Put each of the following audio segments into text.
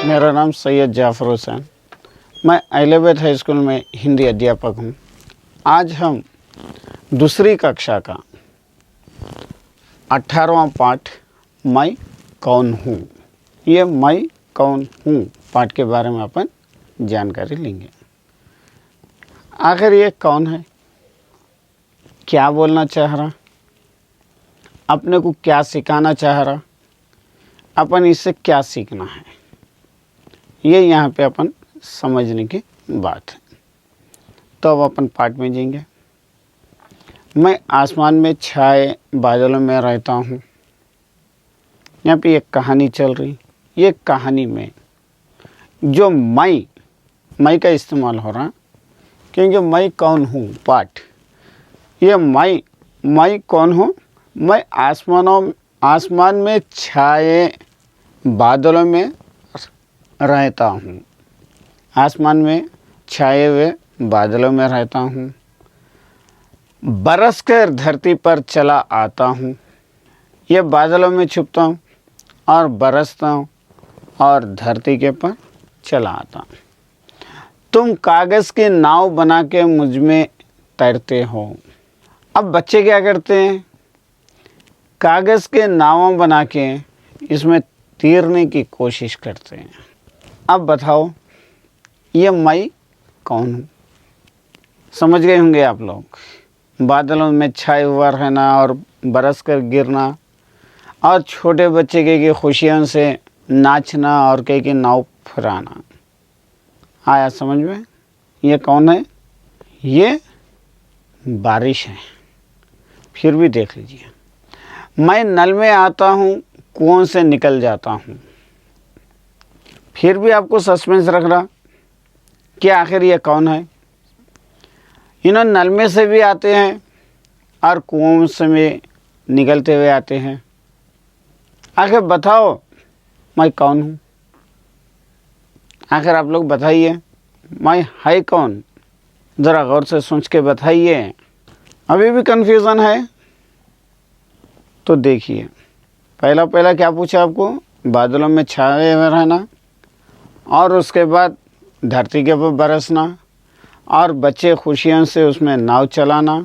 मेरा नाम सैयद जाफ़र हुसैन। मैं अहलियाबाद हाई स्कूल में हिंदी अध्यापक हूँ। आज हम दूसरी कक्षा का 18वां पाठ मैं कौन हूँ, ये मैं कौन हूँ पाठ के बारे में अपन जानकारी लेंगे। आखिर ये कौन है, क्या बोलना चाह रहा, अपने को क्या सिखाना चाह रहा, अपन इससे क्या सीखना है, ये यहाँ पे अपन समझने की बात है। तो अब अपन पाठ में जाएंगे। मैं आसमान में छाए बादलों में रहता हूँ। यहाँ पे एक कहानी चल रही। ये कहानी में जो मैं का इस्तेमाल हो रहा, क्योंकि मैं कौन हूँ पाठ, ये मैं कौन हूँ। मैं आसमान में छाए बादलों में रहता हूँ। आसमान में छाए हुए बादलों में रहता हूँ। बरस कर धरती पर चला आता हूँ। ये बादलों में छुपता हूँ और बरसता हूँ और धरती के पर चला आता हूँ। तुम कागज़ की नाव बना के मुझ में तैरते हो। अब बच्चे क्या करते हैं, कागज़ के नाव बना के इसमें तैरने की कोशिश करते हैं। अब बताओ ये मैं कौन हूँ। समझ गए होंगे आप लोग। बादलों में छाए हुआ रहना और बरस कर गिरना और छोटे बच्चे के खुशियों से नाचना और के नाव फुराना। आया समझ में। ये कौन है, ये बारिश है। फिर भी देख लीजिए, मैं नल में आता हूँ, कुओं से निकल जाता हूँ। फिर भी आपको सस्पेंस रख रहा कि आखिर ये कौन है। इन्होंने नल में से भी आते हैं और कुओं से में निकलते हुए आते हैं। आखिर बताओ मैं कौन हूँ। आखिर आप लोग बताइए, मैं है कौन। ज़रा गौर से सोच के बताइए। अभी भी कन्फ्यूज़न है तो देखिए, पहला क्या पूछा आपको, बादलों में छाए हुए रहना और उसके बाद धरती के ऊपर बरसना और बच्चे खुशियों से उसमें नाव चलाना।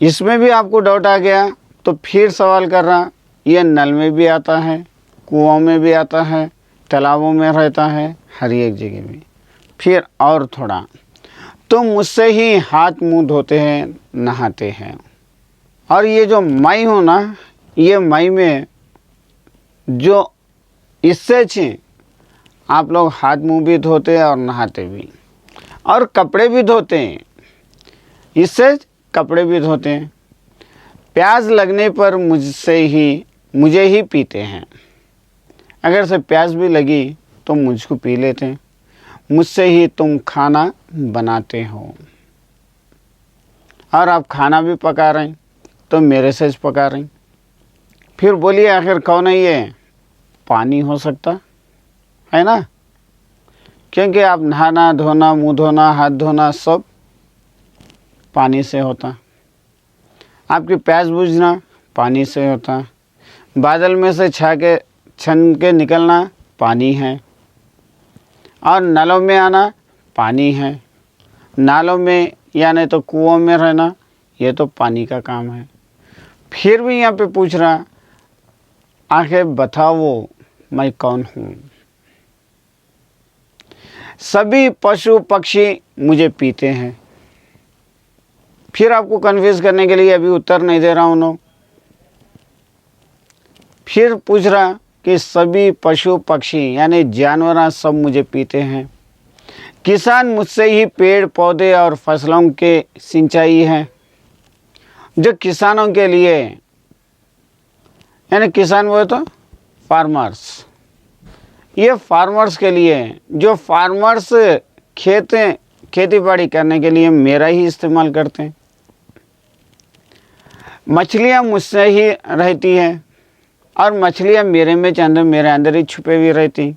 इसमें भी आपको डाउट आ गया तो फिर सवाल कर रहा, ये नल में भी आता है, कुओं में भी आता है, तालाबों में रहता है, हर एक जगह में। फिर और थोड़ा, तुम मुझसे ही हाथ मुंह धोते हैं, नहाते हैं। और ये जो मैं हूँ ना, ये मैं में जो इससे अच्छे आप लोग हाथ मुंह भी धोते हैं और नहाते भी और कपड़े भी धोते हैं। इससे कपड़े भी धोते हैं। प्यास लगने पर मुझे ही पीते हैं। अगर से प्यास भी लगी तो मुझको पी लेते हैं। मुझसे ही तुम खाना बनाते हो और आप खाना भी पका रहे हैं तो मेरे से पका रहे हैं। फिर बोलिए आखिर कौन है ये। पानी हो सकता है ना, क्योंकि आप नहाना धोना, मुंह धोना, हाथ धोना सब पानी से होता। आपकी प्यास बुझना पानी से होता। बादल में से छन के निकलना पानी है और नलों में आना पानी है। नालों में या नहीं तो कुओं में रहना, ये तो पानी का काम है। फिर भी यहाँ पे पूछ रहा, आखिर बताओ मैं कौन हूँ। सभी पशु पक्षी मुझे पीते हैं। फिर आपको कन्फ्यूज करने के लिए अभी उत्तर नहीं दे रहा हूँ। फिर पूछ रहा कि सभी पशु पक्षी यानी जानवर सब मुझे पीते हैं। किसान मुझसे ही पेड़ पौधे और फसलों के सिंचाई है। जो किसानों के लिए, यानी किसान वो तो फार्मर्स, ये फार्मर्स के लिए, जो फार्मर्स खेती बाड़ी करने के लिए मेरा ही इस्तेमाल करते हैं। मछलियाँ मुझसे ही रहती हैं और मछलियाँ मेरे अंदर ही छुपे हुई रहती।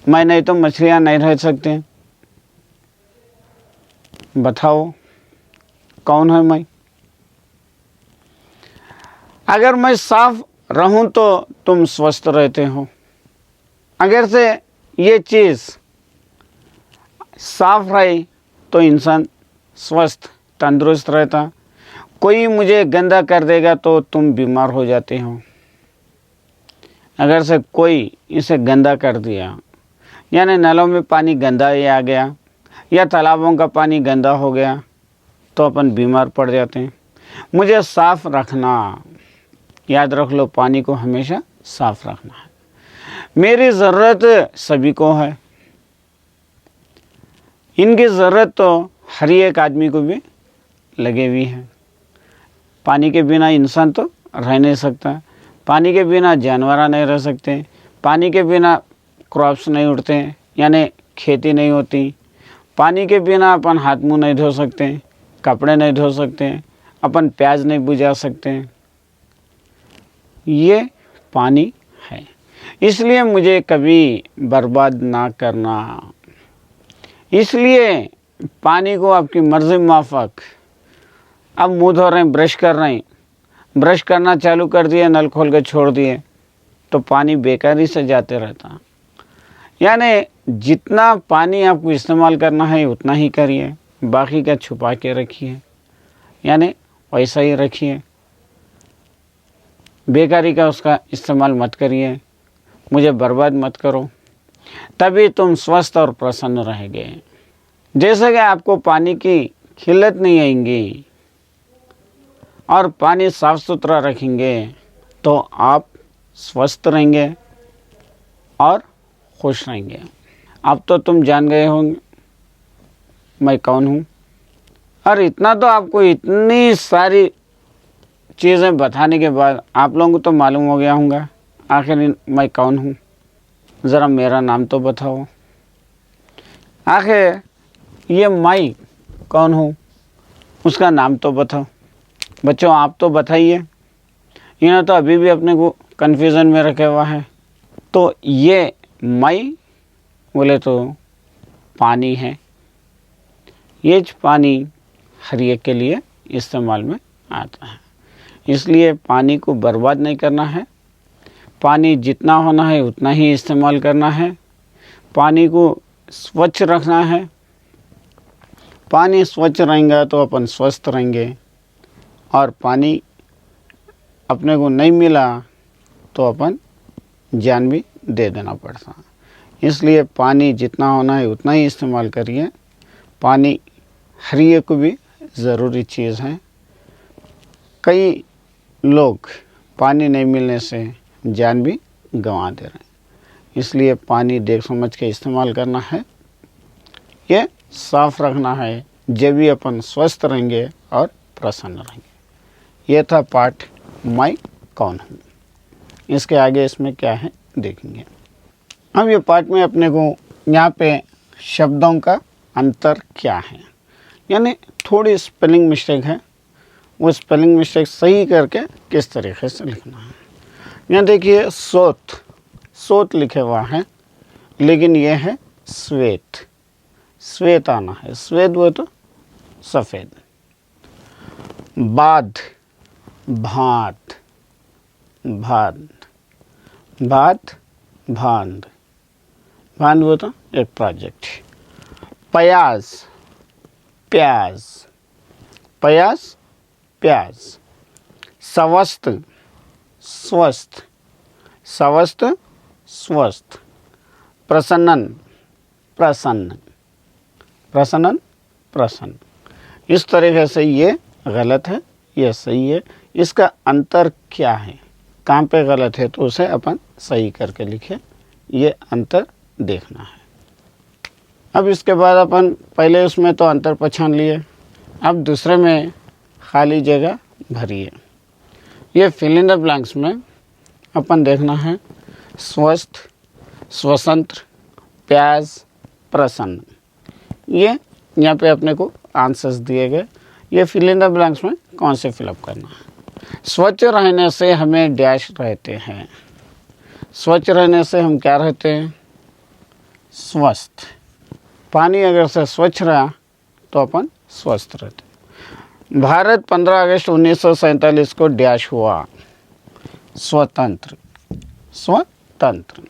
मैं नहीं तो मछलियाँ नहीं रह सकते। बताओ कौन है मैं। अगर मैं साफ रहूं तो तुम स्वस्थ रहते हो। अगर से ये चीज़ साफ रही तो इंसान स्वस्थ तंदुरुस्त रहता। कोई मुझे गंदा कर देगा तो तुम बीमार हो जाते हो। अगर से कोई इसे गंदा कर दिया, यानी नलों में पानी गंदा ही आ गया या तालाबों का पानी गंदा हो गया, तो अपन बीमार पड़ जाते हैं। मुझे साफ रखना, याद रख लो, पानी को हमेशा साफ रखना है। मेरी ज़रूरत सभी को है, इनकी ज़रूरत तो हर एक आदमी को भी लगे हुई है। पानी के बिना इंसान तो रह नहीं सकता, पानी के बिना जानवर नहीं रह सकते, पानी के बिना क्रॉप्स नहीं उठते, यानी खेती नहीं होती, पानी के बिना अपन हाथ मुंह नहीं धो सकते, कपड़े नहीं धो सकते, अपन प्याज नहीं बुझा सकते। ये पानी है, इसलिए मुझे कभी बर्बाद ना करना। इसलिए पानी को आपकी मर्ज़ी माफ़क, अब मुँह धो रहे हैं, ब्रश कर रहे हैं, ब्रश करना चालू कर दिए, नल खोल के छोड़ दिए, तो पानी बेकारी से जाते रहता। यानी जितना पानी आपको इस्तेमाल करना है उतना ही करिए, बाकी का छुपा के रखिए, यानी वैसा ही रखिए, बेकारी का उसका इस्तेमाल मत करिए, मुझे बर्बाद मत करो, तभी तुम स्वस्थ और प्रसन्न रहेंगे। जैसे कि आपको पानी की किल्लत नहीं आएंगी और पानी साफ सुथरा रखेंगे तो आप स्वस्थ रहेंगे और खुश रहेंगे। अब तो तुम जान गए होंगे मैं कौन हूँ, और इतना तो आपको इतनी सारी चीज़ें बताने के बाद आप लोगों को तो मालूम हो गया होगा आखिर मैं कौन हूँ। ज़रा मेरा नाम तो बताओ, आखिर ये मैं कौन हूँ उसका नाम तो बताओ। बच्चों आप तो बताइए, इन्हें तो अभी भी अपने को कन्फ्यूज़न में रखा हुआ है। तो ये मैं बोले तो पानी है, ये पानी हर एक के लिए इस्तेमाल में आता है, इसलिए पानी को बर्बाद नहीं करना है, पानी जितना होना है उतना ही इस्तेमाल करना है, पानी को स्वच्छ रखना है। पानी स्वच्छ रहेगा तो अपन स्वस्थ रहेंगे, और पानी अपने को नहीं मिला तो अपन जान भी दे देना पड़ता। इसलिए पानी जितना होना है उतना ही इस्तेमाल करिए। पानी हर एक को भी ज़रूरी चीज़ है। कई लोग पानी नहीं मिलने से जान भी गंवा दे रहे हैं, इसलिए पानी देख समझ के इस्तेमाल करना है, ये साफ रखना है, जब भी अपन स्वस्थ रहेंगे और प्रसन्न रहेंगे। ये था पाठ मैं कौन हूँ। इसके आगे इसमें क्या है देखेंगे। अब ये पाठ में अपने को यहाँ पे शब्दों का अंतर क्या है, यानी थोड़ी स्पेलिंग मिस्टेक है, वो स्पेलिंग मिस्टेक सही करके किस तरीके से लिखना है। यहाँ देखिए सोत, सोत लिखे हुआ है, लेकिन ये है श्वेत, श्वेत आना है, श्वेत वो तो सफ़ेद। बाद, भात, भात, भात, भांद, भांद वो तो एक प्रोजेक्ट। प्याज, प्याज, प्याज, प्याज। स्वस्थ, स्वस्थ, स्वस्थ, स्वस्थ। प्रसन्नन, प्रसन्न, प्रसन्नन, प्रसन्न। इस तरीके से ये गलत है, ये सही है। इसका अंतर क्या है, कहाँ पे गलत है तो उसे अपन सही करके लिखें, ये अंतर देखना है। अब इसके बाद अपन पहले उसमें तो अंतर पहचान लिए, अब दूसरे में खाली जगह भरिए। ये फिल इन द ब्लैंक्स में अपन देखना है स्वस्थ, स्वतंत्र, प्याज, प्रसन्न। ये यहाँ पे अपने को आंसर्स दिए गए, ये फिल इन द ब्लैंक्स में कौन से फिलअप करना है। स्वच्छ रहने से हमें डैश रहते हैं, स्वच्छ रहने से हम क्या रहते हैं, स्वस्थ। पानी अगर से स्वच्छ रहा तो अपन स्वस्थ रहते। भारत 15 अगस्त 1947 को डैश हुआ, स्वतंत्र, स्वतंत्र।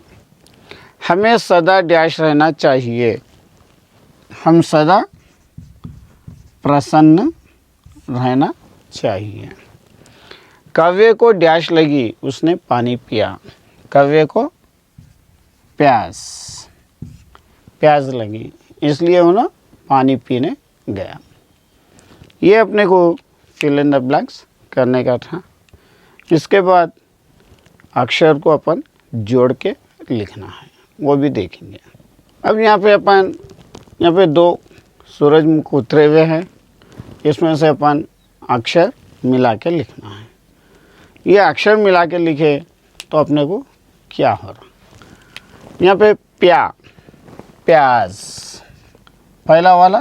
हमें सदा डैश रहना चाहिए, हम सदा प्रसन्न रहना चाहिए। कौवे को डैश लगी, उसने पानी पिया। कौवे को प्यास लगी, इसलिए उन्हें पानी पीने गया। ये अपने को फिल इन द ब्लैंक्स करने का था। इसके बाद अक्षर को अपन जोड़ के लिखना है, वो भी देखेंगे। अब यहाँ पे दो सूरजमुख उतरे हुए हैं, इसमें से अपन अक्षर मिला के लिखना है। ये अक्षर मिला के लिखे तो अपने को क्या हो रहा, यहाँ पे प्याज, पहला वाला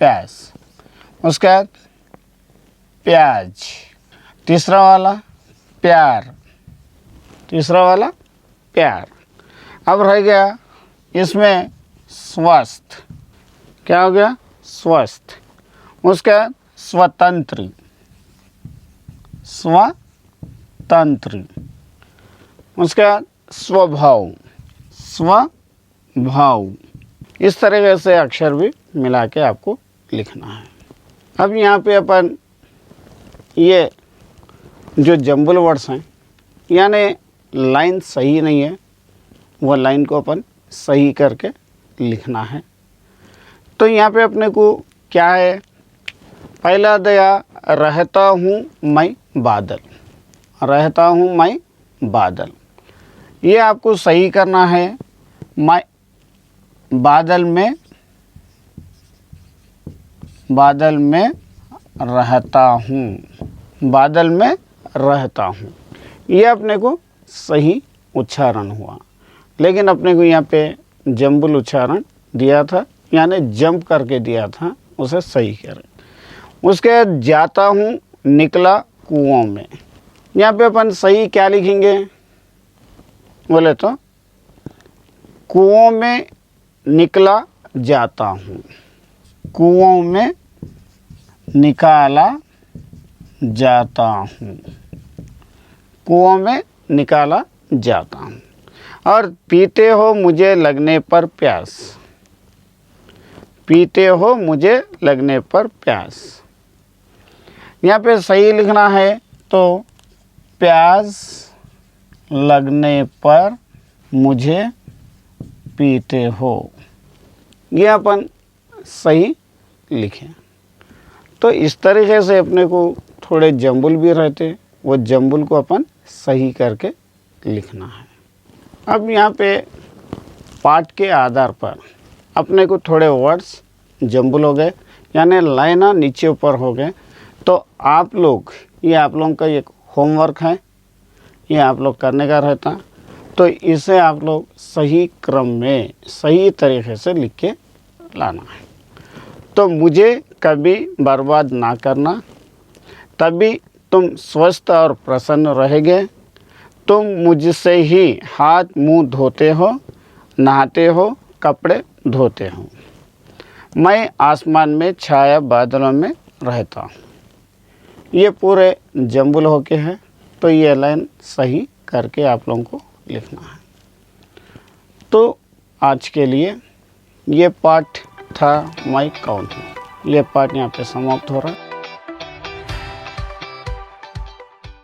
प्याज, उसके बाद प्याज, तीसरा वाला प्यार, तीसरा वाला प्यार। अब रह गया इसमें स्वस्थ, क्या हो गया, स्वस्थ। उसके बाद स्वतंत्र, स्वतंत्र। उसके बाद स्वभाव, स्वभाव। इस तरीके से अक्षर भी मिला के आपको लिखना है। अब यहाँ पे अपन ये जो जंबल वर्ड्स हैं, यानी लाइन सही नहीं है, वो लाइन को अपन सही करके लिखना है। तो यहाँ पे अपने को क्या है, पहला दिया रहता हूँ मैं बादल, रहता हूँ मैं बादल। ये आपको सही करना है। मैं बादल में रहता हूँ, बादल में रहता हूँ। ये अपने को सही उच्चारण हुआ, लेकिन अपने को यहाँ पे जंबल उच्चारण दिया था, यानी जंप करके दिया था, उसे सही करें। उसके बाद जाता हूँ निकला कुओं में। यहाँ पे अपन सही क्या लिखेंगे बोले तो कुओं में निकला जाता हूँ, कुओं में निकाला जाता हूँ, कुओं में निकाला जाता हूँ। और पीते हो मुझे लगने पर प्यास, पीते हो मुझे लगने पर प्यास। यहाँ पे सही लिखना है, तो प्यास लगने पर मुझे पीते हो, ये अपन सही लिखें। तो इस तरीके से अपने को थोड़े जंबल भी रहते, वो जंबल को अपन सही करके लिखना है। अब यहाँ पे पाठ के आधार पर अपने को थोड़े वर्ड्स जंबल हो गए, यानी लाइना नीचे ऊपर हो गए। तो आप लोगों का एक होमवर्क है, ये आप लोग करने का रहता। तो इसे आप लोग सही क्रम में सही तरीके से लिख के लाना है। तो मुझे कभी बर्बाद ना करना, तभी तुम स्वस्थ और प्रसन्न रहोगे। तुम मुझसे ही हाथ मुंह धोते हो, नहाते हो, कपड़े धोते हो। मैं आसमान में छाया बादलों में रहता हूँ। ये पूरे जंबल होके है, तो ये लाइन सही करके आप लोगों को लिखना है। तो आज के लिए ये पाठ था मैं कौन हूँ। ये पाठ यहाँ पे समाप्त हो रहा है।